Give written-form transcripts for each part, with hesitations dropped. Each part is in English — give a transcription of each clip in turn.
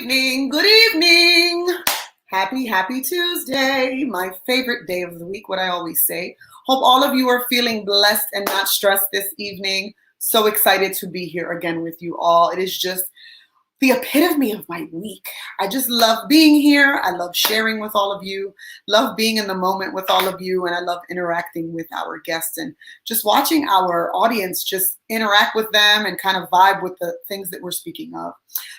evening. Good evening. Happy Tuesday. My favorite day of the week, what I always say. Hope all of you are feeling blessed and not stressed this evening. So excited to be here again with you all. It is just the epitome of my week. I just love being here. I love sharing with all of you, love being in the moment with all of you, and I love interacting with our guests and just watching our audience just interact with them and kind of vibe with the things that we're speaking of.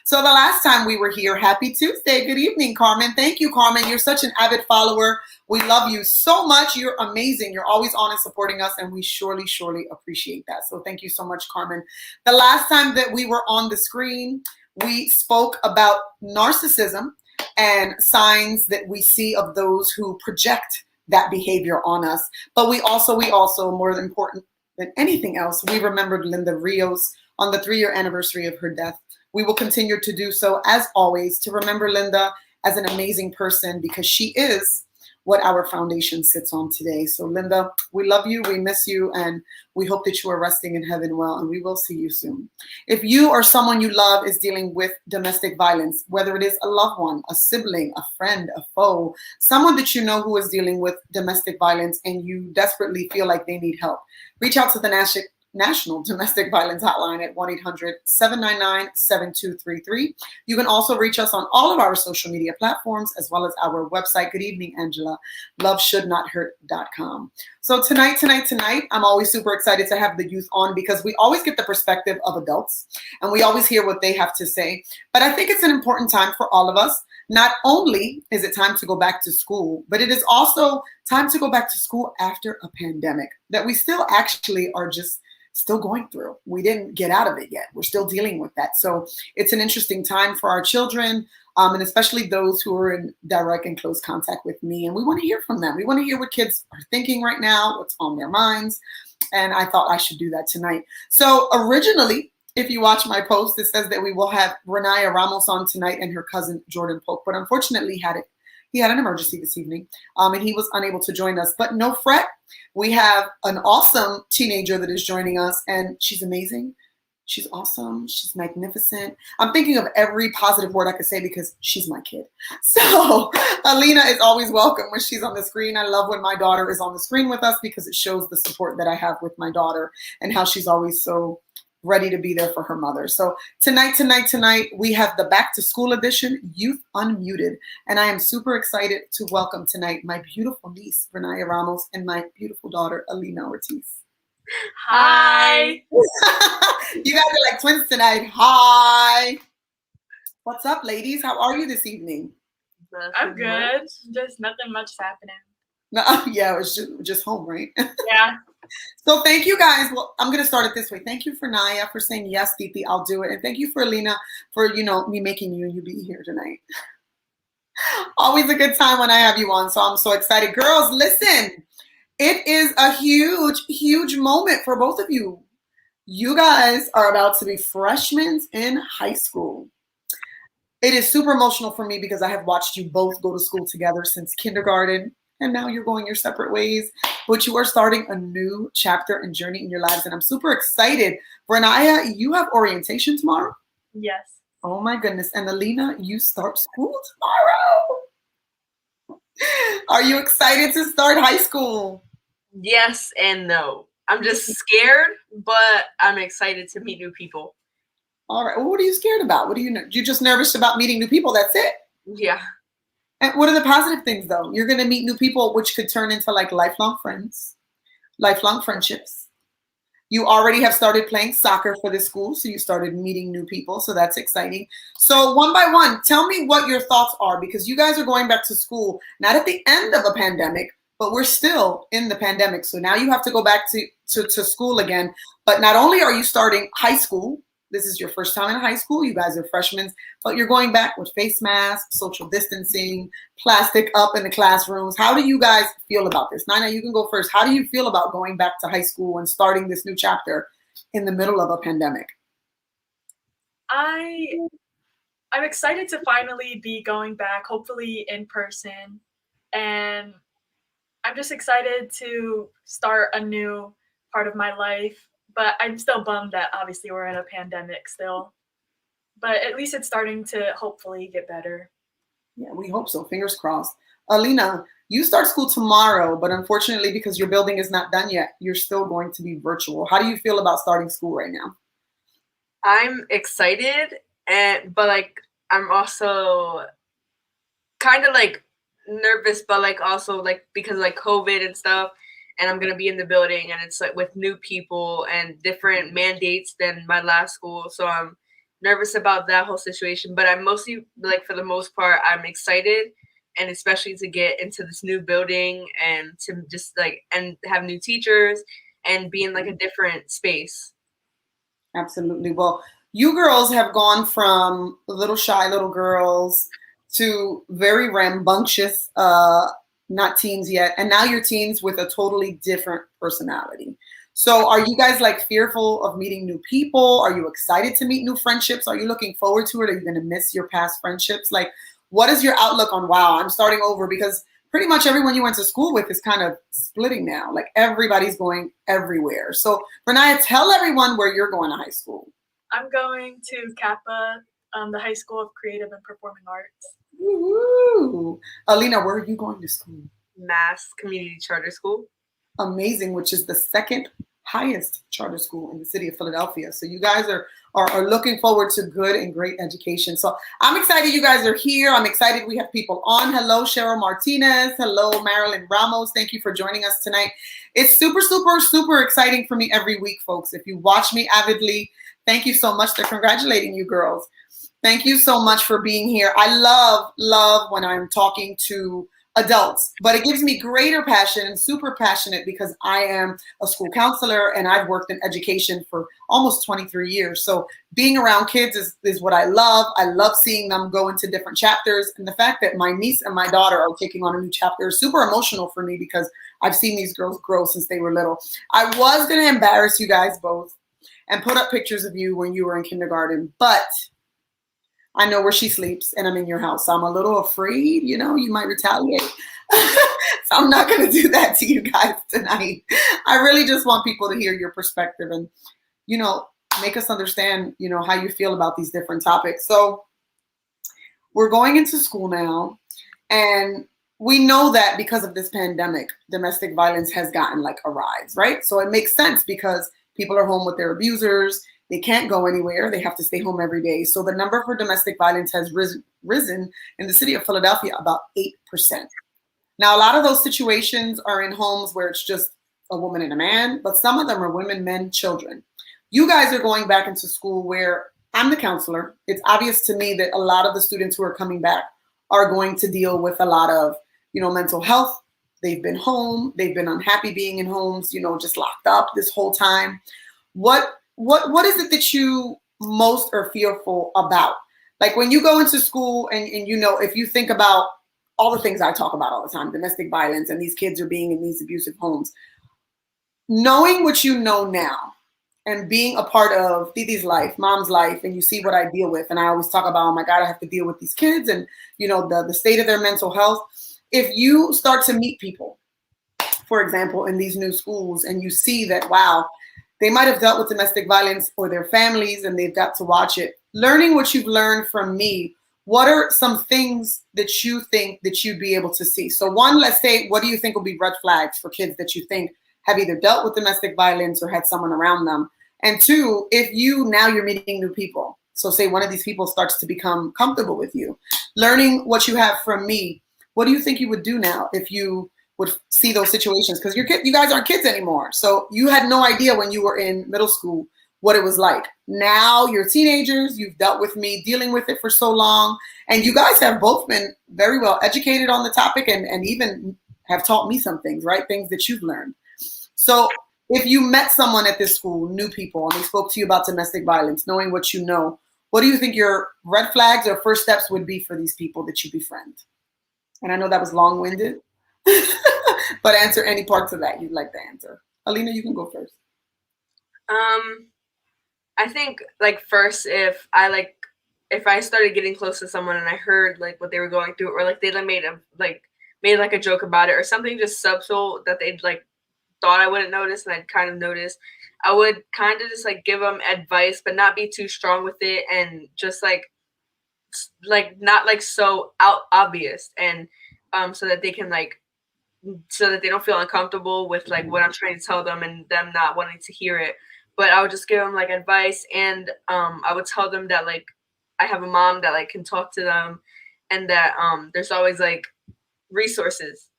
So the last time we were here, happy Tuesday. Good evening, Carmen. Thank you, Carmen. You're such an avid follower. We love you so much. You're amazing. You're always on and supporting us, and we surely appreciate that. So thank you so much, Carmen. The last time that we were on the screen, we spoke about narcissism and signs that we see of those who project that behavior on us. But we also, more important than anything else, we remembered Linda Rios on the 3-year anniversary of her death. We will continue to do so, as always, to remember Linda as an amazing person because she is what our foundation sits on today. So Linda, we love you, we miss you, and we hope that you are resting in heaven well, and we will see you soon. If you or someone you love is dealing with domestic violence, whether it is a loved one, a sibling, a friend, a foe, someone that you know who is dealing with domestic violence and you desperately feel like they need help, reach out to the National Domestic Violence Hotline at 1-800-799-7233. You can also reach us on all of our social media platforms as well as our website. Good evening, Angela. loveshouldnothurt.com. So tonight, I'm always super excited to have the youth on because we always get the perspective of adults and we always hear what they have to say. But I think it's an important time for all of us. Not only is it time to go back to school, but it is also time to go back to school after a pandemic that we still actually are just still going through. We didn't get out of it yet. We're still dealing with that. So it's an interesting time for our children, and especially those who are in direct and close contact with me. And we want to hear from them. We want to hear what kids are thinking right now, what's on their minds. And I thought I should do that tonight. So originally, if you watch my post, it says that we will have Renaya Ramos on tonight and her cousin Jordan Polk. But unfortunately, he had an emergency this evening, and he was unable to join us. But no fret. We have an awesome teenager that is joining us, and she's amazing. She's awesome. She's magnificent. I'm thinking of every positive word I could say because she's my kid. So Alina is always welcome when she's on the screen. I love when my daughter is on the screen with us because it shows the support that I have with my daughter and how she's always so ready to be there for her mother. So tonight, we have the back to school edition, Youth Unmuted. And I am super excited to welcome tonight my beautiful niece, Renaya Ramos, and my beautiful daughter, Alina Ortiz. Hi. You guys are like twins tonight. Hi. What's up, ladies? How are you this evening? I'm good. Just nothing much happening. No, yeah, it was just home, right? Yeah. So thank you guys. Well, I'm going to start it this way. Thank you for Naya for saying, yes, Titi, I'll do it. And thank you for Alina for, me making you be here tonight. Always a good time when I have you on. So I'm so excited. Girls, listen, it is a huge moment for both of you. You guys are about to be freshmen in high school. It is super emotional for me because I have watched you both go to school together since kindergarten. And now you're going your separate ways, but you are starting a new chapter and journey in your lives. And I'm super excited. Renaya, you have orientation tomorrow? Yes. Oh my goodness. And Alina, you start school tomorrow. Are you excited to start high school? Yes and no. I'm just scared, but I'm excited to meet new people. All right. Well, what are you scared about? What do you know? You're just nervous about meeting new people. That's it? Yeah. And what are the positive things, though? You're going to meet new people, which could turn into like lifelong friends, lifelong friendships. You already have started playing soccer for the school, so you started meeting new people. So that's exciting. So one by one, tell me what your thoughts are, because you guys are going back to school, not at the end of a pandemic, but we're still in the pandemic. So now you have to go back to school again. But not only are you starting high school, this is your first time in high school. You guys are freshmen, but you're going back with face masks, social distancing, plastic up in the classrooms. How do you guys feel about this? Nina, you can go first. How do you feel about going back to high school and starting this new chapter in the middle of a pandemic? I'm excited to finally be going back, hopefully in person. And I'm just excited to start a new part of my life. But I'm still bummed that obviously we're in a pandemic still. but at least it's starting to hopefully get better. Yeah, we hope so. Fingers crossed. Alina, you start school tomorrow, but unfortunately, because your building is not done yet, you're still going to be virtual. How do you feel about starting school right now? I'm excited, but like I'm also kind of like nervous, but like also like because like COVID and stuff, and I'm gonna be in the building, and it's like with new people and different mandates than my last school, so I'm nervous about that whole situation. But I'm mostly like for the most part, I'm excited, and especially to get into this new building and to just like and have new teachers and be in like a different space. Absolutely. Well, you girls have gone from little shy little girls to very rambunctious, not teens yet, and now you're teens with a totally different personality. So, are you guys like fearful of meeting new people? Are you excited to meet new friendships? Are you looking forward to it? Are you going to miss your past friendships? Like, what is your outlook on, wow, I'm starting over? Because pretty much everyone you went to school with is kind of splitting now. Like, everybody's going everywhere. So, Renaya, tell everyone where you're going to high school. I'm going to Kappa, the High School of Creative and Performing Arts. Woo-hoo. Alina, where are you going to school? Mass Community Charter School. Amazing, which is the second highest charter school in the city of Philadelphia. So you guys are looking forward to good and great education. So I'm excited you guys are here. I'm excited we have people on. Hello, Cheryl Martinez. Hello, Marilyn Ramos. Thank you for joining us tonight. It's super, super, super exciting for me every week, folks. If you watch me avidly, thank you so much. They're congratulating you girls. Thank you so much for being here. I love when I'm talking to adults, but it gives me greater passion and super passionate because I am a school counselor and I've worked in education for almost 23 years. So being around kids is what I love. I love seeing them go into different chapters. And the fact that my niece and my daughter are taking on a new chapter is super emotional for me because I've seen these girls grow since they were little. I was going to embarrass you guys both and put up pictures of you when you were in kindergarten, but I know where she sleeps and I'm in your house. So I'm a little afraid, you might retaliate. So I'm not going to do that to you guys tonight. I really just want people to hear your perspective and, make us understand, how you feel about these different topics. So we're going into school now, and we know that because of this pandemic, domestic violence has gotten like a rise, right? So it makes sense because people are home with their abusers. They can't go anywhere. They have to stay home every day. So the number for domestic violence has risen in the city of Philadelphia about 8%. Now, a lot of those situations are in homes where it's just a woman and a man, but some of them are women, men, children. You guys are going back into school where I'm the counselor. It's obvious to me that a lot of the students who are coming back are going to deal with a lot of, mental health. They've been home. They've been unhappy being in homes, just locked up this whole time. What is it that you most are fearful about? Like when you go into school and if you think about all the things I talk about all the time, domestic violence and these kids are being in these abusive homes, knowing what you know now and being a part of Didi's life, mom's life, and you see what I deal with. And I always talk about, oh my God, I have to deal with these kids and, the state of their mental health. If you start to meet people, for example, in these new schools, and you see that, wow, they might have dealt with domestic violence or their families and they've got to watch it. Learning what you've learned from me, what are some things that you think that you'd be able to see? So one, let's say, what do you think will be red flags for kids that you think have either dealt with domestic violence or had someone around them? And two, if you're meeting new people. So say one of these people starts to become comfortable with you. Learning what you have from me, what do you think you would do now if you would see those situations? Because you guys aren't kids anymore. So you had no idea when you were in middle school what it was like. Now you're teenagers, you've dealt with me dealing with it for so long, and you guys have both been very well educated on the topic and even have taught me some things, right? Things that you've learned. So if you met someone at this school, new people, and they spoke to you about domestic violence, knowing what you know, what do you think your red flags or first steps would be for these people that you befriend? And I know that was long-winded, but answer any parts of that you'd like to answer. Alina, you can go first. I think first, if I started getting close to someone and I heard what they were going through, or they made a joke about it or something just subtle that they'd thought I wouldn't notice and I'd kind of notice, I would kind of just like give them advice, but not be too strong with it, and just like not like so obvious, and so that they can like, so that they don't feel uncomfortable with like what I'm trying to tell them and them not wanting to hear it. But I would just give them like advice, and I would tell them that like I have a mom that like can talk to them, and that there's always like resources.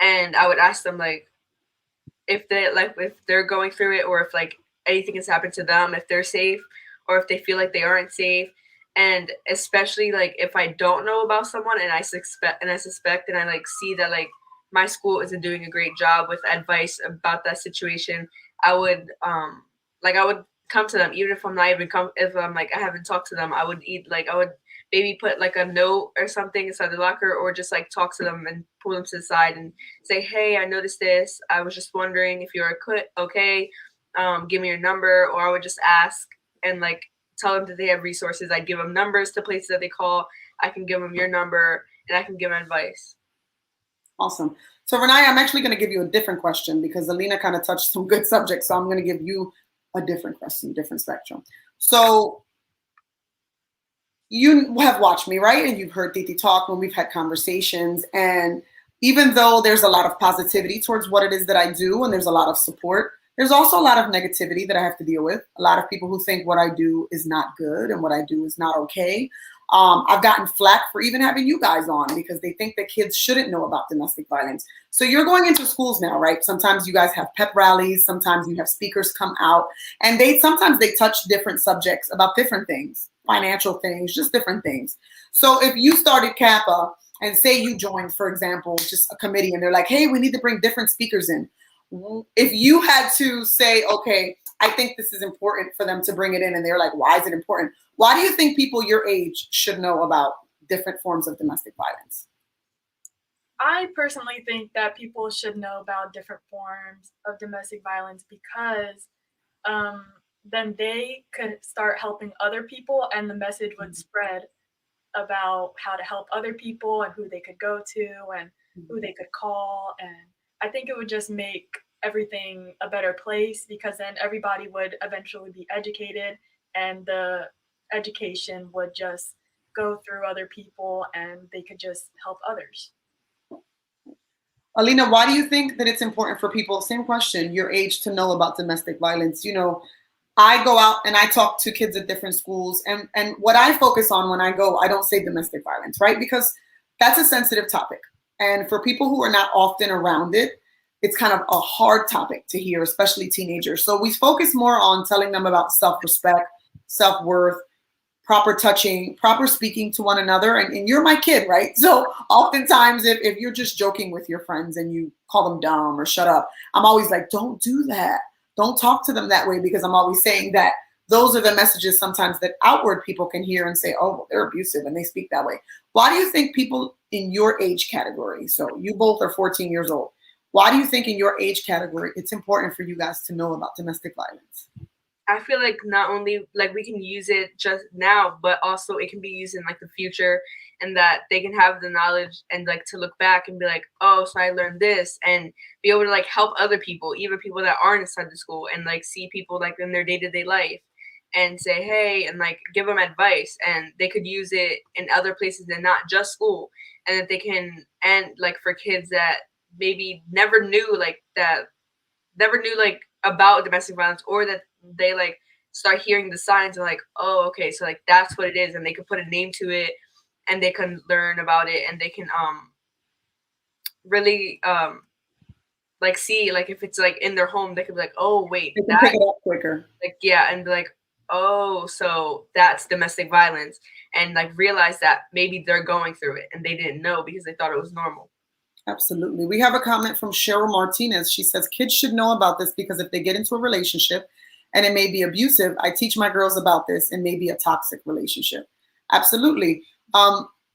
And I would ask them like if they're going through it, or if like anything has happened to them, if they're safe, or if they feel like they aren't safe. And especially like if I don't know about someone and I suspect and I like see that like my school isn't doing a great job with advice about that situation, I would I would come to them, even if I'm not even if I'm like I haven't talked to them. I would maybe put like a note or something inside the locker, or just like talk to them and pull them to the side and say, hey, I noticed this. I was just wondering if you're okay. Give me your number. Or I would just ask and like tell them that they have resources. I'd give them numbers to places that they call. I can give them your number, and I can give them advice. Awesome. So Renaya, I'm actually going to give you a different question, because Alina kind of touched some good subjects. So I'm going to give you a different question, different spectrum. So you have watched me, right? And you've heard Titi talk when we've had conversations. And even though there's a lot of positivity towards what it is that I do, and there's a lot of support, there's also a lot of negativity that I have to deal with. A lot of people who think what I do is not good and what I do is not okay. I've gotten flack for even having you guys on, because they think that kids shouldn't know about domestic violence. So you're going into schools now, right? Sometimes you guys have pep rallies. Sometimes you have speakers come out, and sometimes they touch different subjects about different things, financial things, just different things. So if you started Kappa and say you joined, for example, just a committee, and they're like, hey, we need to bring different speakers in. If you had to say, okay, I think this is important for them to bring it in, and they're like, why is it important? Why do you think people your age should know about different forms of domestic violence? I personally think that people should know about different forms of domestic violence, because then they could start helping other people, and the message would spread about how to help other people and who they could go to and who they could call. And I think it would just make everything a better place, because then everybody would eventually be educated, and the education would just go through other people, and they could just help others. Alina, why do you think that it's important for people, same question, your age, to know about domestic violence? You know, I go out and I talk to kids at different schools, and what I focus on when I go, I don't say domestic violence, right? Because that's a sensitive topic. And for people who are not often around it, it's kind of a hard topic to hear, especially teenagers. So we focus more on telling them about self-respect, self-worth, proper touching, proper speaking to one another. And you're my kid, right? So oftentimes if you're just joking with your friends and you call them dumb or shut up, I'm always like, don't do that. Don't talk to them that way, because I'm always saying that those are the messages sometimes that outward people can hear and say, oh, well, they're abusive and they speak that way. Why do you think people in your age category, so you both are 14 years old, why do you think in your age category it's important for you guys to know about domestic violence? I feel like not only like we can use it just now, but also it can be used in like the future, and that they can have the knowledge and like to look back and be like, oh, so I learned this, and be able to like help other people, even people that aren't inside the school, and like see people like in their day-to-day life and say, hey, and like give them advice, and they could use it in other places and not just school, and that they can, and like for kids that maybe never knew like about domestic violence, or that they like start hearing the signs and like, oh, okay, so like that's what it is, and they can put a name to it, and they can learn about it, and they can really like see, like if it's like in their home, they could be like, oh wait, they can pick it up quicker. Like yeah, and be like, oh, so that's domestic violence, and like realize that maybe they're going through it and they didn't know because they thought it was normal. Absolutely. We have a comment from Cheryl Martinez. She says, kids should know about this, because if they get into a relationship and it may be abusive, I teach my girls about this, and maybe a toxic relationship. Absolutely.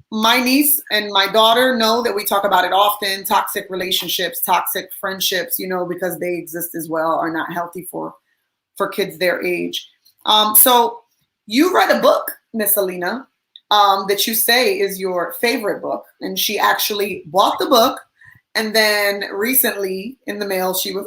My niece and my daughter know that we talk about it often. Toxic relationships, toxic friendships, you know, because they exist as well, are not healthy for kids their age. So you read a book, Miss Alina, that you say is your favorite book, and she actually bought the book And then recently in the mail, she was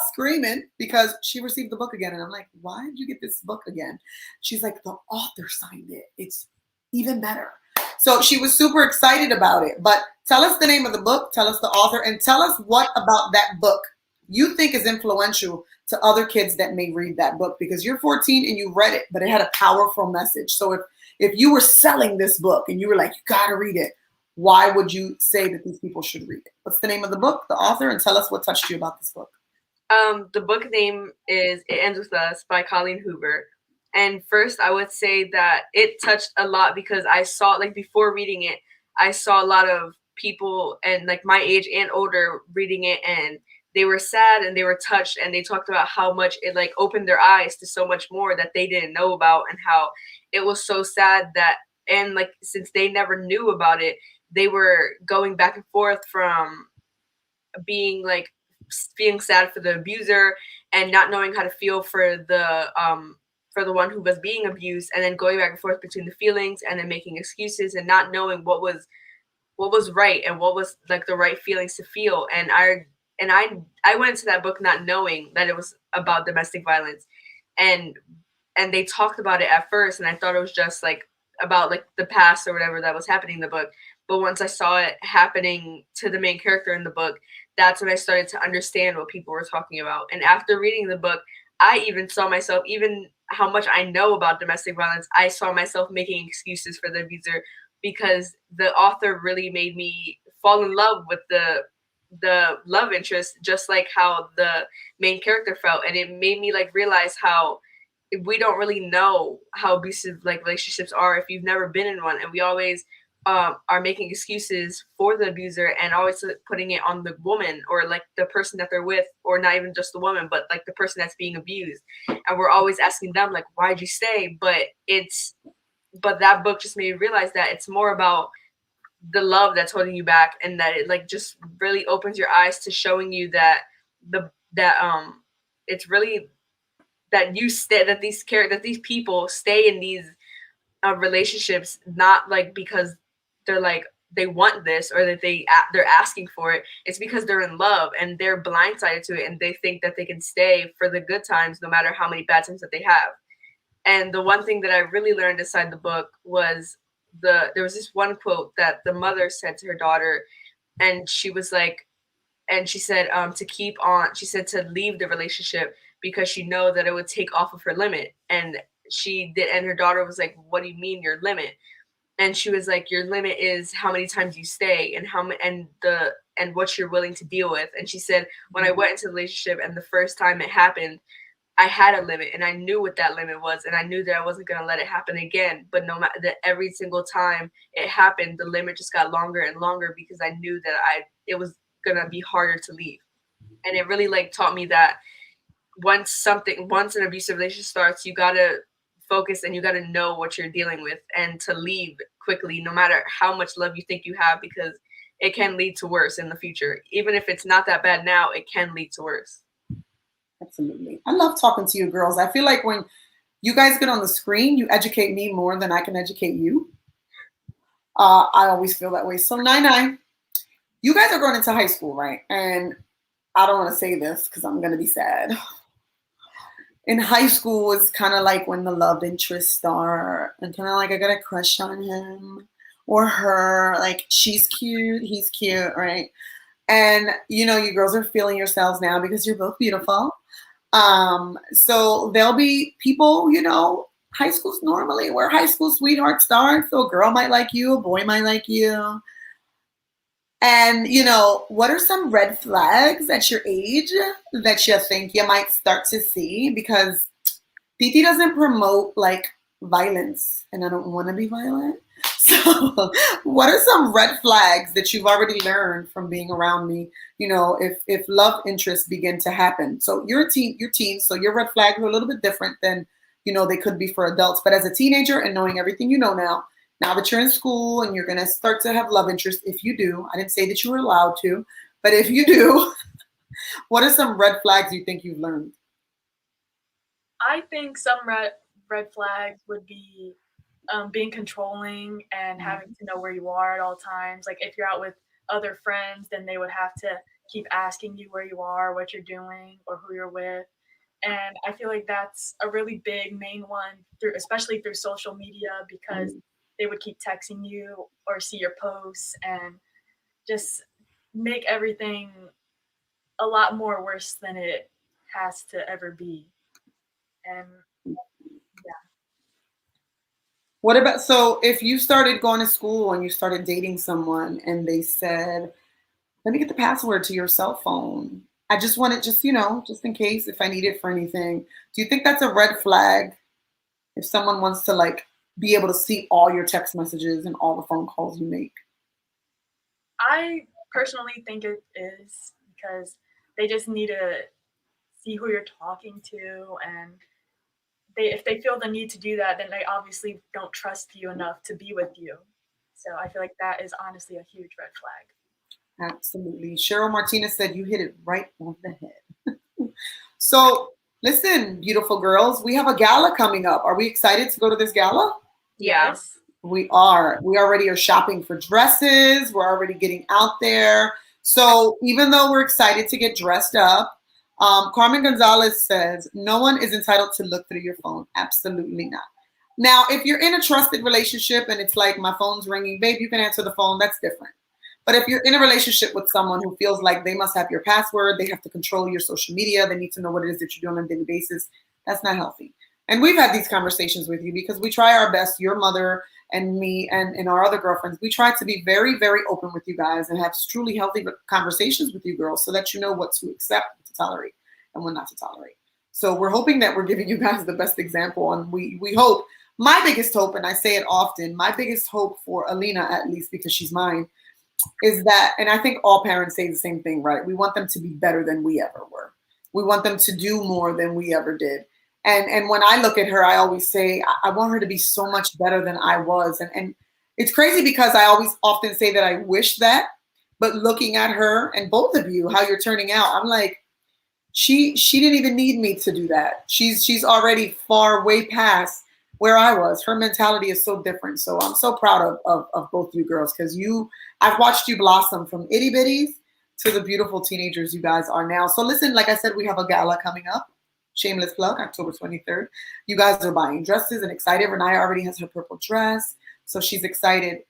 screaming because she received the book again. And I'm like, why did you get this book again? She's like, the author signed it. It's even better. So she was super excited about it. But tell us the name of the book, tell us the author, and tell us what about that book you think is influential to other kids that may read that book, because you're 14 and you read it, but it had a powerful message. So if you were selling this book and you were like, you got to read it, why would you say that these people should read it? What's the name of the book, the author, and tell us what touched you about this book. The book name is It Ends With Us by Colleen Hoover. And first, I would say that it touched a lot because I saw, like, before reading it, I saw a lot of people and, like, my age and older reading it, and they were sad and they were touched, and they talked about how much it, like, opened their eyes to so much more that they didn't know about, and how it was so sad that, and, like, since they never knew about it, they were going back and forth from being, like, feeling sad for the abuser and not knowing how to feel for the one who was being abused, and then going back and forth between the feelings and then making excuses and not knowing what was right and what was, like, the right feelings to feel. And I went into that book not knowing that it was about domestic violence, and they talked about it at first, and I thought it was just, like, about, like, the past or whatever that was happening in the book. But once I saw it happening to the main character in the book, that's when I started to understand what people were talking about. And after reading the book, I even saw myself, even how much I know about domestic violence, I saw myself making excuses for the abuser, because the author really made me fall in love with the love interest, just like how the main character felt. And it made me, like, realize how we don't really know how abusive, like, relationships are if you've never been in one, and we always are making excuses for the abuser and always putting it on the woman, or, like, the person that they're with, or not even just the woman, but, like, the person that's being abused, and we're always asking them, like, why'd you stay? But that book just made me realize that it's more about the love that's holding you back, and that it, like, just really opens your eyes to showing you that it's really that you stay, that these people stay in these relationships, not, like, because they're, like, they want this, or that they're asking for it. It's because they're in love and they're blindsided to it, and they think that they can stay for the good times no matter how many bad times that they have. And the one thing that I really learned inside the book was there was this one quote that the mother said to her daughter, and she was like, and she said, to keep on, she said to leave the relationship because she know that it would take off of her limit. And she did, and her daughter was like, what do you mean your limit? And she was like, your limit is how many times you stay, and and what you're willing to deal with. And she said, when I went into the relationship and the first time it happened, I had a limit, and I knew what that limit was, and I knew that I wasn't going to let it happen again. But no matter that, every single time it happened, the limit just got longer and longer, because I knew that it was going to be harder to leave. And it really, like, taught me that once an abusive relationship starts, you got to focus and you got to know what you're dealing with, and to leave quickly, no matter how much love you think you have, because it can lead to worse in the future. Even if it's not that bad now, it can lead to worse. Absolutely. I love talking to you girls. I feel like when you guys get on the screen, you educate me more than I can educate you. I always feel that way. So, Nine, you guys are going into high school, right? And I don't want to say this because I'm going to be sad. In high school was kind of like when the love interests start, and kind of like I got a crush on him or her. Like, she's cute, he's cute, right? And, you know, you girls are feeling yourselves now because you're both beautiful. So there'll be people, you know, high school's normally where high school sweethearts start. So a girl might like you, a boy might like you. And, you know, what are some red flags at your age that you think you might start to see? Because PT doesn't promote, like, violence, and I don't want to be violent. So what are some red flags that you've already learned from being around me, you know, if love interests begin to happen? So you're teen, so your red flags are a little bit different than, you know, they could be for adults. But as a teenager and knowing everything you know now that you're in school and you're going to start to have love interest, if you do, I didn't say that you were allowed to, but if you do, what are some red flags you think you've learned? I think some red flags would be being controlling and having to know where you are at all times. Like, if you're out with other friends, then they would have to keep asking you where you are, what you're doing, or who you're with. And I feel like that's a really big main one through, especially through social media, because they would keep texting you or see your posts and just make everything a lot more worse than it has to ever be. And What about, so if you started going to school and you started dating someone and they said, let me get the password to your cell phone. I just want it, just, just in case if I need it for anything. Do you think that's a red flag if someone wants to like be able to see all your text messages and all the phone calls you make? I personally think it is, because they just need to see who you're talking to, and if they feel the need to do that, then they obviously don't trust you enough to be with you. So I feel like that is honestly a huge red flag. Absolutely. Cheryl Martinez said you hit it right on the head. So listen, beautiful girls, we have a gala coming up. Are we excited to go to this gala? Yes. We are. We already are shopping for dresses. We're already getting out there. So even though we're excited to get dressed up, Carmen Gonzalez says, no one is entitled to look through your phone. Absolutely not. Now, if you're in a trusted relationship and it's like my phone's ringing, babe, you can answer the phone. That's different. But if you're in a relationship with someone who feels like they must have your password, they have to control your social media, they need to know what it is that you're doing on a daily basis, that's not healthy. And we've had these conversations with you because we try our best, your mother and me and our other girlfriends, we try to be very, very open with you guys and have truly healthy conversations with you girls so that you know what to accept, what to tolerate, and what not to tolerate. So we're hoping that we're giving you guys the best example. And we hope, my biggest hope, and I say it often, my biggest hope for Alina, at least because she's mine, is that, and I think all parents say the same thing, right? We want them to be better than we ever were. We want them to do more than we ever did. And when I look at her, I always say, I want her to be so much better than I was. And it's crazy because I always often say that I wish that, but looking at her and both of you, how you're turning out, I'm like, she didn't even need me to do that. She's already far way past where I was. Her mentality is so different. So I'm so proud of both you girls, because I've watched you blossom from itty bitties to the beautiful teenagers you guys are now. So listen, like I said, we have a gala coming up. Shameless plug, October 23rd. You guys are buying dresses and excited. Renaya already has her purple dress, so she's excited.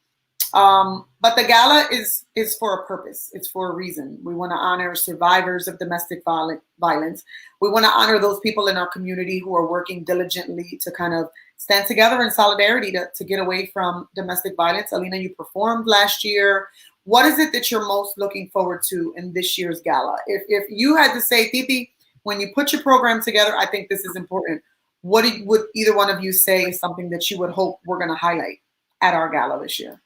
But the gala is for a purpose. It's for a reason. We want to honor survivors of domestic violence. We want to honor those people in our community who are working diligently to kind of stand together in solidarity to get away from domestic violence. Alina, you performed last year. What is it that you're most looking forward to in this year's gala? If you had to say, Titi, when you put your program together, I think this is important. What would either one of you say is something that you would hope we're going to highlight at our gala this year?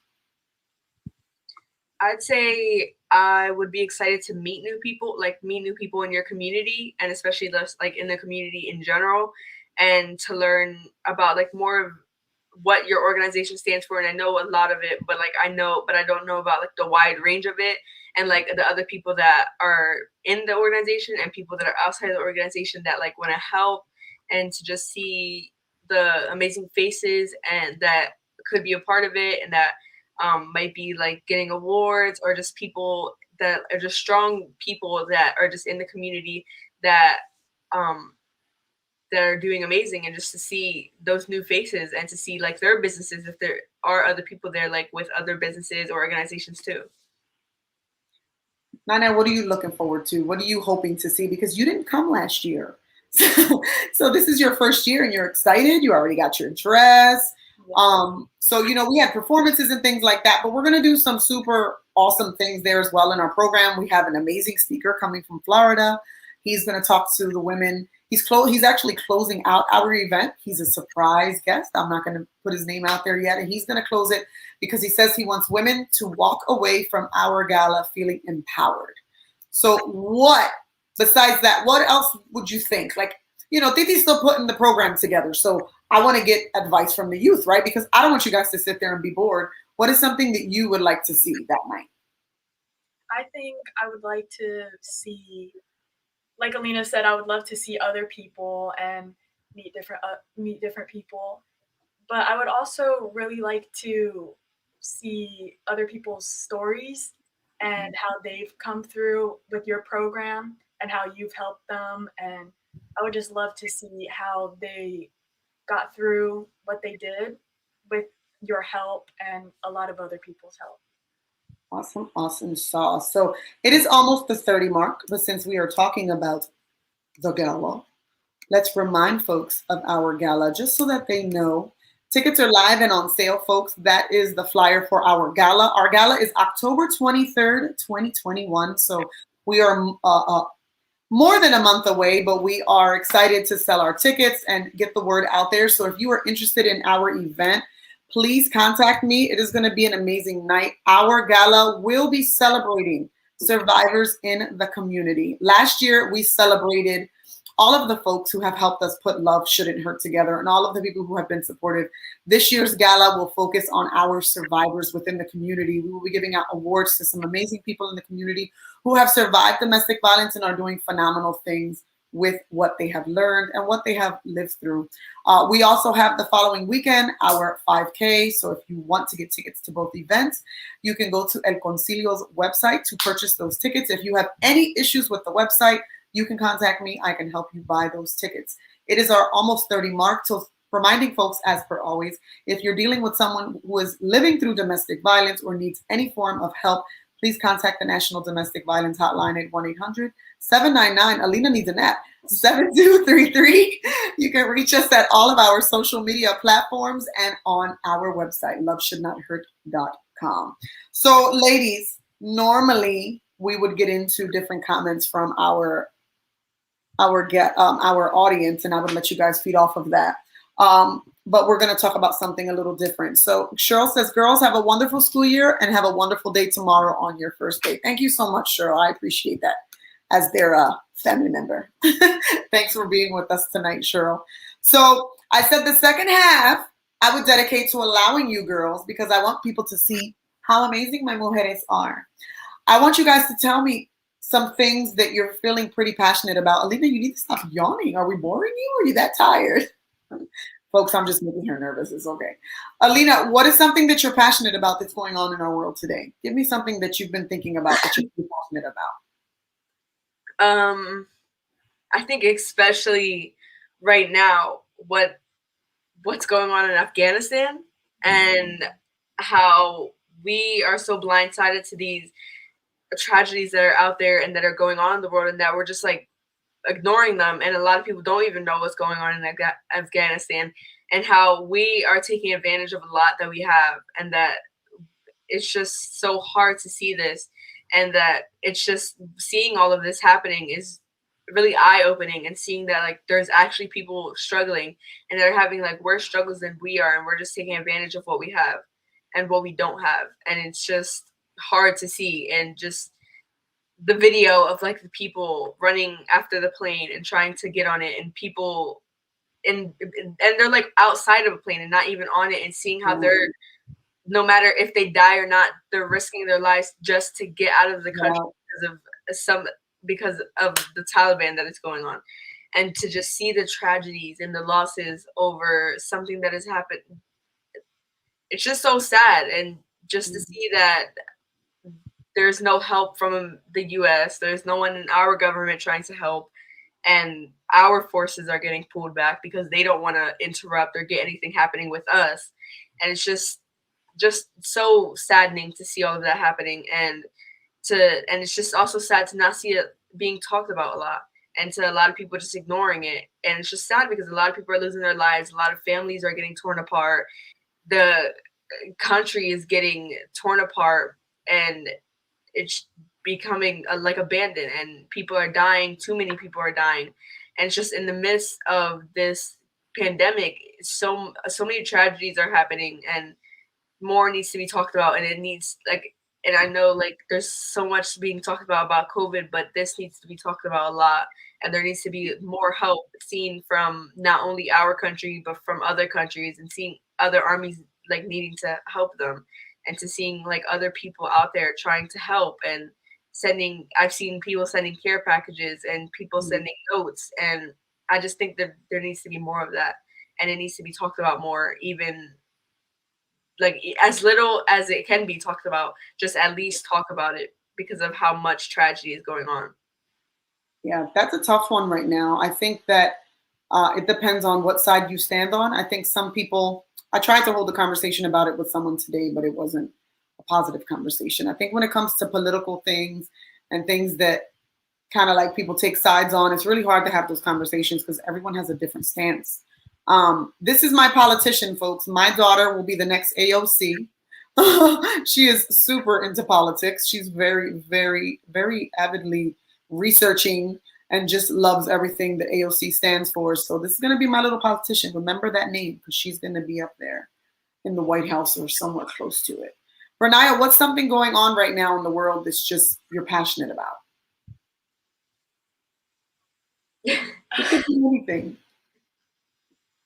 I'd say I would be excited to meet new people in your community, and especially like in the community in general, and to learn about like more of what your organization stands for. And I know a lot of it, but I don't know about like the wide range of it, and like the other people that are in the organization and people that are outside of the organization that like want to help, and to just see the amazing faces and that could be a part of it, and that might be like getting awards, or just people that are just strong people that are just in the community that that are doing amazing, and just to see those new faces and to see like their businesses, if there are other people there like with other businesses or organizations too. Nana, what are you looking forward to? What are you hoping to see? Because you didn't come last year. So this is your first year and you're excited. You already got your dress. So, we had performances and things like that, but we're going to do some super awesome things there as well in our program. We have an amazing speaker coming from Florida. He's going to talk to the women. He's actually closing out our event. He's a surprise guest. I'm not going to put his name out there yet. And he's going to close it because he says he wants women to walk away from our gala feeling empowered. So besides that, what else would you think? Like, Titi's still putting the program together. So I want to get advice from the youth, right? Because I don't want you guys to sit there and be bored. What is something that you would like to see that night? I think I would like to see, like Alina said, I would love to see other people and meet different people. But I would also really like to see other people's stories and how they've come through with your program and how you've helped them. And I would just love to see how they got through what they did with your help and a lot of other people's help. Awesome, awesome sauce. So it is almost the 30 mark, but since we are talking about the gala, let's remind folks of our gala just so that they know. Tickets are live and on sale, folks. That is the flyer for our gala. Our gala is October 23rd, 2021. So we are more than a month away, but we are excited to sell our tickets and get the word out there. So if you are interested in our event, please contact me. It is going to be an amazing night. Our gala will be celebrating survivors in the community. Last year, we celebrated all of the folks who have helped us put Love Shouldn't Hurt together and all of the people who have been supportive. This year's gala will focus on our survivors within the community. We will be giving out awards to some amazing people in the community who have survived domestic violence and are doing phenomenal things with what they have learned and what they have lived through. We also have the following weekend, our 5K. So if you want to get tickets to both events, you can go to El Concilio's website to purchase those tickets. If you have any issues with the website, you can contact me. I can help you buy those tickets. It is our almost 30 mark. So reminding folks, as per always, if you're dealing with someone who is living through domestic violence or needs any form of help, please contact the National Domestic Violence Hotline at 1-800-799. Alina needs an app. 7233. You can reach us at all of our social media platforms and on our website, loveshouldnothurt.com. So, ladies, normally we would get into different comments from our audience, and I would let you guys feed off of that. But we're going to talk about something a little different. So Cheryl says, girls, have a wonderful school year and have a wonderful day tomorrow on your first day. Thank you so much, Cheryl. I appreciate that as their family member. Thanks for being with us tonight, Cheryl. So I said the second half I would dedicate to allowing you girls, because I want people to see how amazing my mujeres are. I want you guys to tell me some things that you're feeling pretty passionate about. Alina, you need to stop yawning. Are we boring you? Or are you that tired? Folks, I'm just making her nervous. It's okay. Alina, what is something that you're passionate about that's going on in our world today? Give me something that you've been thinking about that you're passionate about. I think especially right now, what's going on in Afghanistan and how we are so blindsided to these tragedies that are out there and that are going on in the world, and that we're just like ignoring them, and a lot of people don't even know what's going on in Afghanistan, and how we are taking advantage of a lot that we have, and that it's just so hard to see this, and that it's just seeing all of this happening is really eye-opening, and seeing that like there's actually people struggling and they're having like worse struggles than we are, and we're just taking advantage of what we have and what we don't have, and it's just hard to see. And just the video of like the people running after the plane and trying to get on it, and people and they're like outside of a plane and not even on it, and seeing how they're, no matter if they die or not, they're risking their lives just to get out of the country because of the Taliban that is going on. And to just see the tragedies and the losses over something that has happened, it's just so sad. And just to see that there's no help from the US, there's no one in our government trying to help, and our forces are getting pulled back because they don't want to interrupt or get anything happening with us. And it's just so saddening to see all of that happening, and it's just also sad to not see it being talked about a lot, and to a lot of people just ignoring it. And it's just sad because a lot of people are losing their lives, a lot of families are getting torn apart, the country is getting torn apart, and it's becoming like abandoned, and people are dying. Too many people are dying, and it's just in the midst of this pandemic, so many tragedies are happening, and more needs to be talked about. And it needs and I know like there's so much being talked about COVID, but this needs to be talked about a lot, and there needs to be more help seen from not only our country but from other countries, and seeing other armies like needing to help them, and to seeing like other people out there trying to help, and I've seen people sending care packages and people sending notes, and I just think that there needs to be more of that, and it needs to be talked about more, even like as little as it can be talked about, just at least talk about it. because of how much tragedy is going on. Yeah, that's a tough one right now. I think that it depends on what side you stand on. I think some people, I tried to hold a conversation about it with someone today, but it wasn't a positive conversation. I think when it comes to political things and things that kind of like people take sides on, it's really hard to have those conversations because everyone has a different stance. This is my politician, folks. My daughter will be the next AOC. She is super into politics. She's very, very, very avidly researching and just loves everything that AOC stands for. So this is going to be my little politician. Remember that name because she's going to be up there in the White House or somewhat close to it. Renaya, what's something going on right now in the world that's just you're passionate about? It could be anything.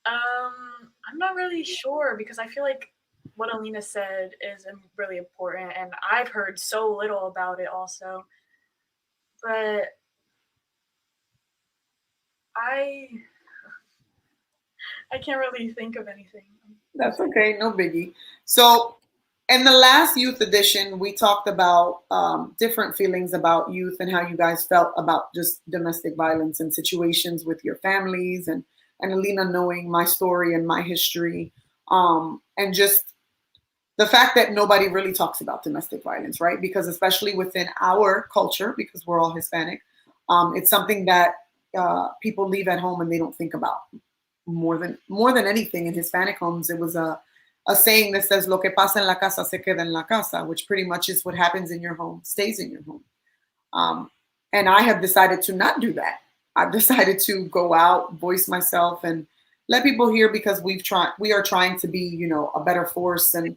I'm not really sure because I feel like what Alina said is really important, and I've heard so little about it also. But I can't really think of anything. That's okay, no biggie. So, in the last youth edition, we talked about different feelings about youth and how you guys felt about just domestic violence and situations with your families, and Alina knowing my story and my history, and just the fact that nobody really talks about domestic violence, right? Because especially within our culture, because we're all Hispanic, it's something that people leave at home and they don't think about more than anything. In Hispanic homes, it was a saying that says "Lo que pasa en la casa se queda en la casa," which pretty much is what happens in your home stays in your home. And I have decided to not do that. I've decided to go out, voice myself, and let people hear because we are trying to be, a better force and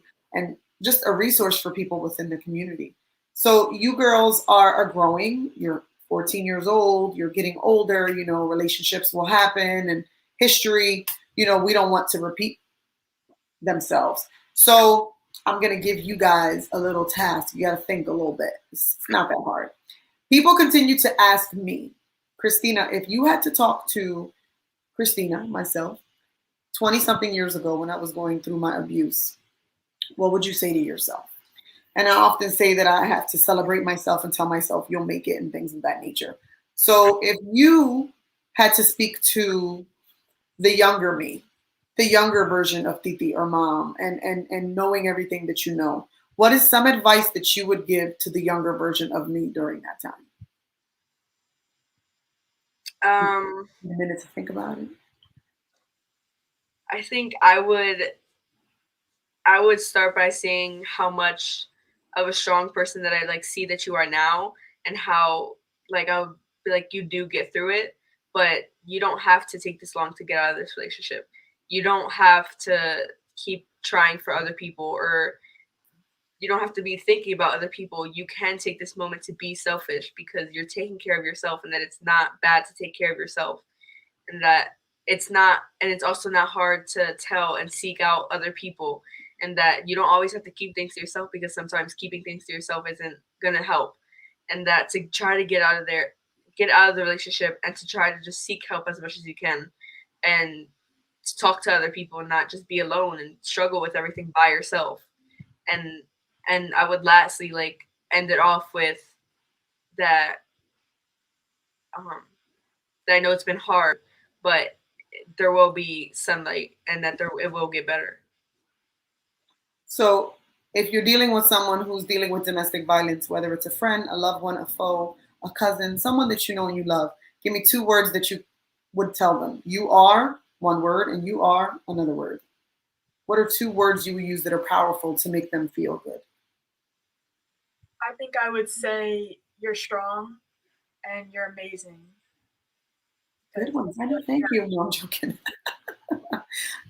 just a resource for people within the community. So you girls are growing. You're 14 years old. You're getting older. Relationships will happen, and history. We don't want to repeat themselves. So I'm gonna give you guys a little task. You got to think a little bit. It's not that hard. People continue to ask me, Christina, if you had to talk to Christina, myself, 20 something years ago when I was going through my abuse, what would you say to yourself? And I often say that I have to celebrate myself and tell myself you'll make it and things of that nature. So if you had to speak to the younger me, the younger version of Titi or mom, and knowing everything that you know, what is some advice that you would give to the younger version of me during that time? Um, A minute to think about it. I think I would start by saying how much of a strong person that I like see that you are now, and how like I would be like you do get through it, but you don't have to take this long to get out of this relationship. You don't have to keep trying for other people, or you don't have to be thinking about other people. You can take this moment to be selfish because you're taking care of yourself, and that it's not bad to take care of yourself, and that it's also not hard to tell and seek out other people, and that you don't always have to keep things to yourself because sometimes keeping things to yourself isn't going to help, and that to try to get out of the relationship, and to try to just seek help as much as you can, and to talk to other people and not just be alone and struggle with everything by yourself. And and I would lastly like end it off with that um that I know it's been hard, but there will be sunlight, and that it will get better. So if you're dealing with someone who's dealing with domestic violence, whether it's a friend, a loved one, a foe, a cousin, someone that you know and you love, give me two words that you would tell them. You are one word and you are another word. What are two words you would use that are powerful to make them feel good? I think I would say you're strong and you're amazing. Good ones. I know. Thank you. No, I'm joking.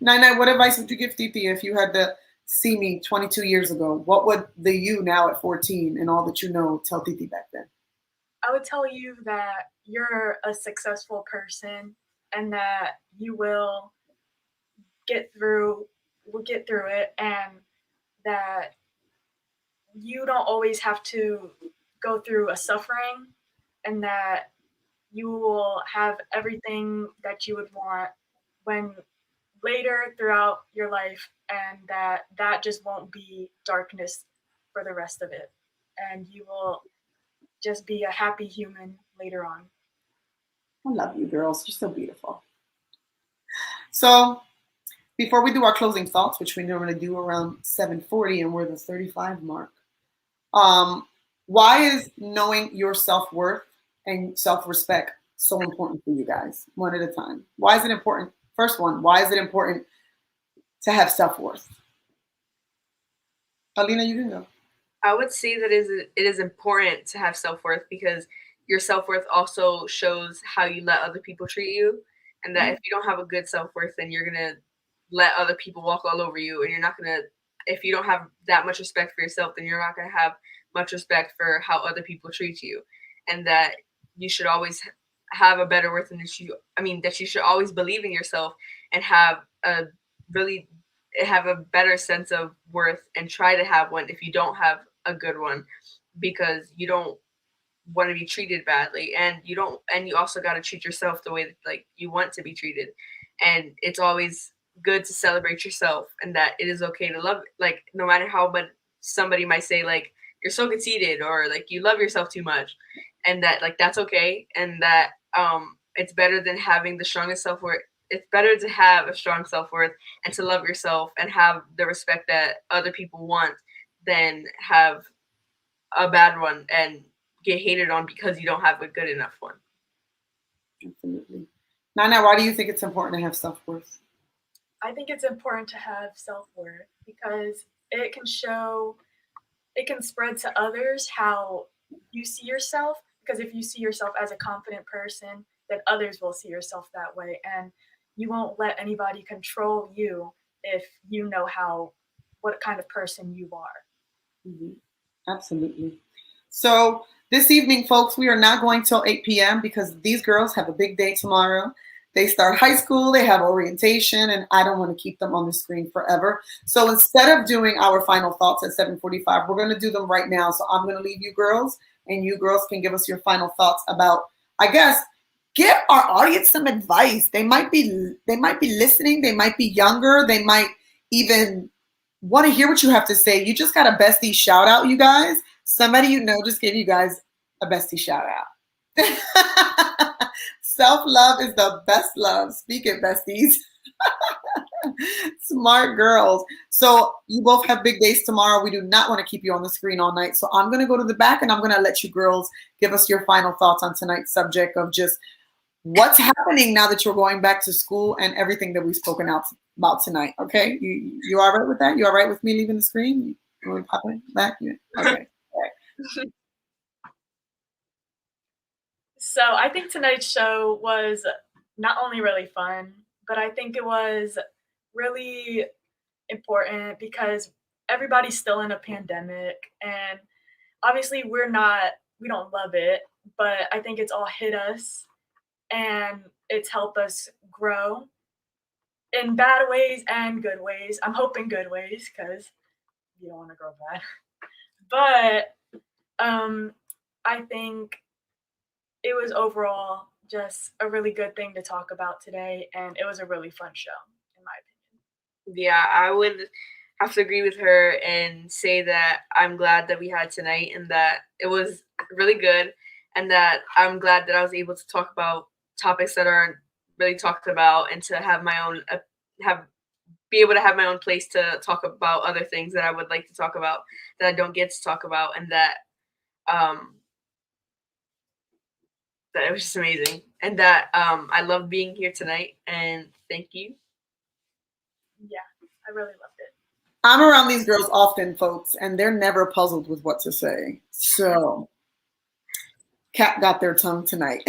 Nine, what advice would you give Titi if you had to see me 22 years ago? What would the you now at 14 and all that you know tell Titi back then? I would tell you that you're a successful person and that you will get through it, and that you don't always have to go through a suffering, and that you will have everything that you would want when later throughout your life, and that just won't be darkness for the rest of it, and you will just be a happy human later on. I love you, girls. You're so beautiful. So before we do our closing thoughts, which we normally do around 7:40, and we're the 35 mark, why is knowing your self-worth and self-respect so important for you guys? One at a time. Why is it important? First one, why is it important to have self-worth? Alina, you can go. I would say that it is important to have self-worth because your self-worth also shows how you let other people treat you. And that if you don't have a good self-worth, then you're going to let other people walk all over you. And you're not going to, if you don't have that much respect for yourself, then you're not going to have much respect for how other people treat you. And that you should always have a better worth, and that you should always believe in yourself and have a better sense of worth, and try to have one if you don't have a good one, because you don't want to be treated badly, and you also got to treat yourself the way that like you want to be treated. And it's always good to celebrate yourself, and that it is okay to love, like, no matter how much somebody might say like you're so conceited or like you love yourself too much, and that like that's okay, and that it's better than having the strongest self-worth. It's better to have a strong self-worth and to love yourself and have the respect that other people want than have a bad one and get hated on because you don't have a good enough one. Absolutely. Nana, why do you think it's important to have self-worth? I think it's important to have self-worth because it can spread to others how you see yourself. Because if you see yourself as a confident person, then others will see yourself that way. And you won't let anybody control you if you know what kind of person you are. Mm-hmm. Absolutely. So this evening, folks, we are not going till 8 p.m. because these girls have a big day tomorrow. They start high school, they have orientation, and I don't want to keep them on the screen forever. So instead of doing our final thoughts at 7:45, we're going to do them right now. So I'm going to leave you girls, and you girls can give us your final thoughts about, I guess, give our audience some advice. They might be listening, they might be younger, they might even want to hear what you have to say. You just got a bestie shout out, you guys. Somebody you know just gave you guys a bestie shout out. Self-love is the best love. Speak it, besties. Smart girls. So you both have big days tomorrow. We do not want to keep you on the screen all night. So I'm going to go to the back and I'm going to let you girls give us your final thoughts on tonight's subject of just what's happening now that you're going back to school and everything that we've spoken out about tonight. Okay? You all right with that? You all right with me leaving the screen? You want to pop it back? Yeah. Okay. All right. So I think tonight's show was not only really fun, but I think it was really important because everybody's still in a pandemic, and obviously we don't love it, but I think it's all hit us and it's helped us grow in bad ways and good ways. I'm hoping good ways because you don't want to grow bad. But I think it was overall just a really good thing to talk about today, and it was a really fun show, in my opinion. Yeah, I would have to agree with her and say that I'm glad that we had tonight and that it was really good, and that I'm glad that I was able to talk about topics that aren't really talked about, and to have my own be able to have my own place to talk about other things that I would like to talk about that I don't get to talk about, and that that it was just amazing, and that I love being here tonight, and thank you. Yeah, I really loved it. I'm around these girls often, folks, and they're never puzzled with what to say. So Kat got their tongue tonight.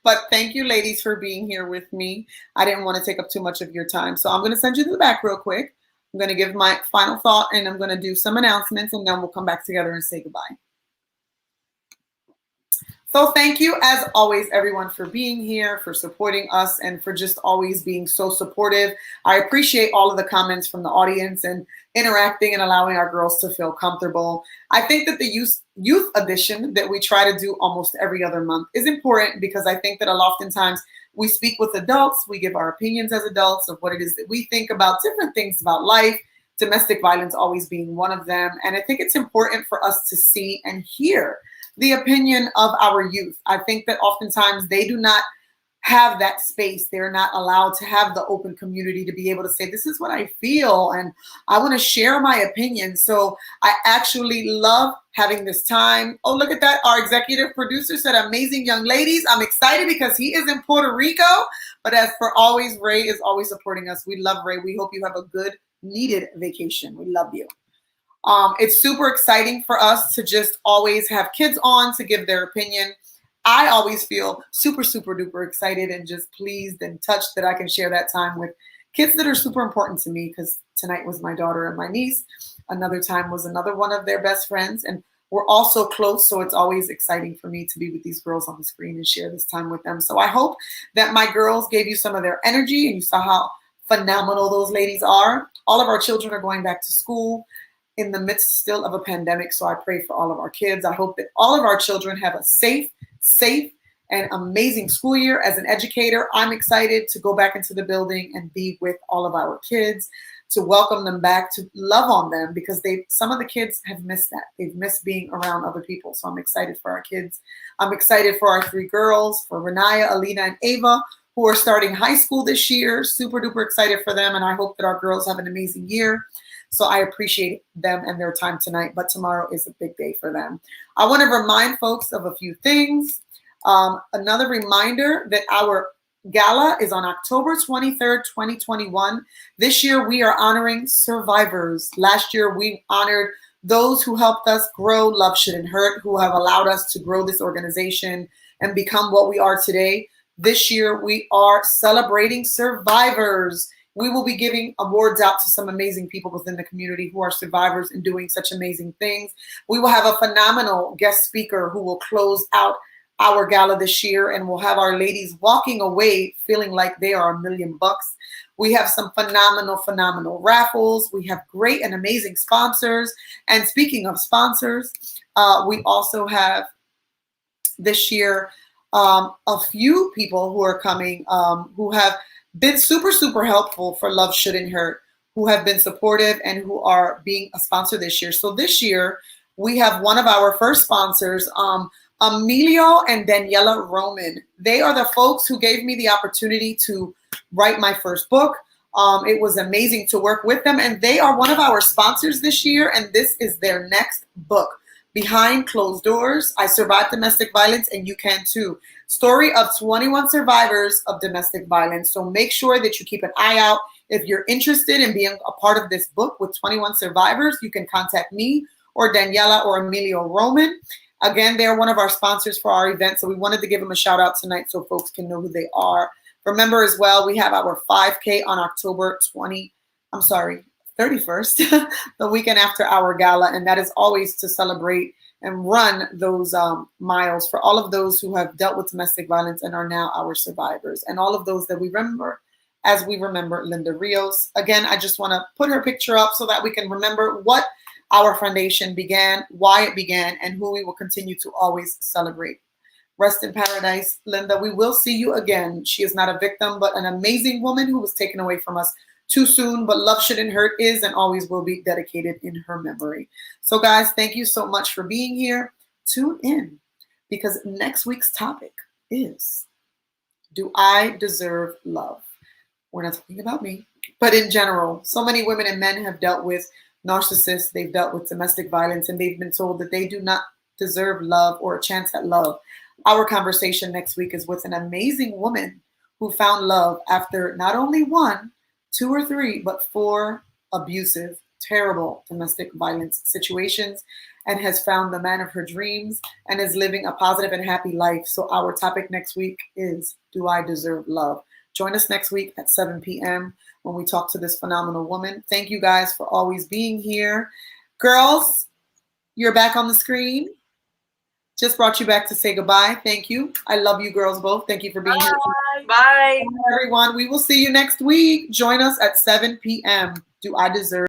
But thank you, ladies, for being here with me. I didn't want to take up too much of your time. So I'm going to send you to the back real quick. I'm going to give my final thought, and I'm going to do some announcements, and then we'll come back together and say goodbye. So thank you, as always, everyone, for being here, for supporting us, and for just always being so supportive. I appreciate all of the comments from the audience and interacting and allowing our girls to feel comfortable. I think that the youth edition that we try to do almost every other month is important because I think that oftentimes we speak with adults, we give our opinions as adults of what it is that we think about different things about life, domestic violence always being one of them. And I think it's important for us to see and hear the opinion of our youth. I think that oftentimes they do not have that space. They're not allowed to have the open community to be able to say, this is what I feel and I want to share my opinion. So I actually love having this time. Oh, look at that. Our executive producer said, amazing young ladies. I'm excited because he is in Puerto Rico. But as for always, Ray is always supporting us. We love Ray. We hope you have a good, needed vacation. We love you. It's super exciting for us to just always have kids on to give their opinion. I always feel super, super duper excited and just pleased and touched that I can share that time with kids that are super important to me, because tonight was my daughter and my niece. Another time was another one of their best friends. And we're all so close. So it's always exciting for me to be with these girls on the screen and share this time with them. So I hope that my girls gave you some of their energy and you saw how phenomenal those ladies are. All of our children are going back to school in the midst still of a pandemic. So I pray for all of our kids. I hope that all of our children have a safe and amazing school year. As an educator, I'm excited to go back into the building and be with all of our kids, to welcome them back, to love on them, because some of the kids have missed that. They've missed being around other people. So I'm excited for our kids. I'm excited for our 3 girls, for Renaya, Alina, and Ava, who are starting high school this year. Super duper excited for them. And I hope that our girls have an amazing year. So I appreciate them and their time tonight, but tomorrow is a big day for them. I want to remind folks of a few things. Another reminder that our gala is on October 23rd, 2021. This year we are honoring survivors. Last year we honored those who helped us grow Love Shouldn't Hurt, who have allowed us to grow this organization and become what we are today. This year we are celebrating survivors. We will be giving awards out to some amazing people within the community who are survivors and doing such amazing things. We will have a phenomenal guest speaker who will close out our gala this year, and we'll have our ladies walking away feeling like they are $1 million. We have some phenomenal raffles. We have great and amazing sponsors. And speaking of sponsors, we also have this year a few people who are coming who have been super, super helpful for Love Shouldn't Hurt, who have been supportive and who are being a sponsor this year. So this year, we have one of our first sponsors, Emilio and Daniela Roman. They are the folks who gave me the opportunity to write my first book. It was amazing to work with them, and they are one of our sponsors this year, and this is their next book, Behind Closed Doors, I Survived Domestic Violence and You Can Too. Story of 21 survivors of domestic violence. So make sure that you keep an eye out. If you're interested in being a part of this book with 21 survivors, you can contact me or Daniela or Emilio Roman. Again, they're one of our sponsors for our event, so we wanted to give them a shout out tonight so folks can know who they are. Remember as well, we have our 5K on October 31st, the weekend after our gala, and that is always to celebrate and run those miles for all of those who have dealt with domestic violence and are now our survivors, and all of those that we remember as we remember Linda Rios. Again, I just want to put her picture up so that we can remember what our foundation began, why it began, and who we will continue to always celebrate. Rest in paradise, Linda. We will see you again. She is not a victim, but an amazing woman who was taken away from us too soon, but Love Shouldn't Hurt is and always will be dedicated in her memory. So guys, thank you so much for being here. Tune in, because next week's topic is, do I deserve love? We're not talking about me, but in general, so many women and men have dealt with narcissists, they've dealt with domestic violence, and they've been told that they do not deserve love or a chance at love. Our conversation next week is with an amazing woman who found love after not only 1, 2, or 3, but 4 abusive, terrible domestic violence situations, and has found the man of her dreams and is living a positive and happy life. So our topic next week is, do I deserve love? Join us next week at 7 p.m. when we talk to this phenomenal woman. Thank you guys for always being here. Girls, you're back on the screen. Just brought you back to say goodbye. Thank you. I love you girls both. Thank you for being here. Bye. Bye, everyone. We will see you next week. Join us at 7 p.m. Do I deserve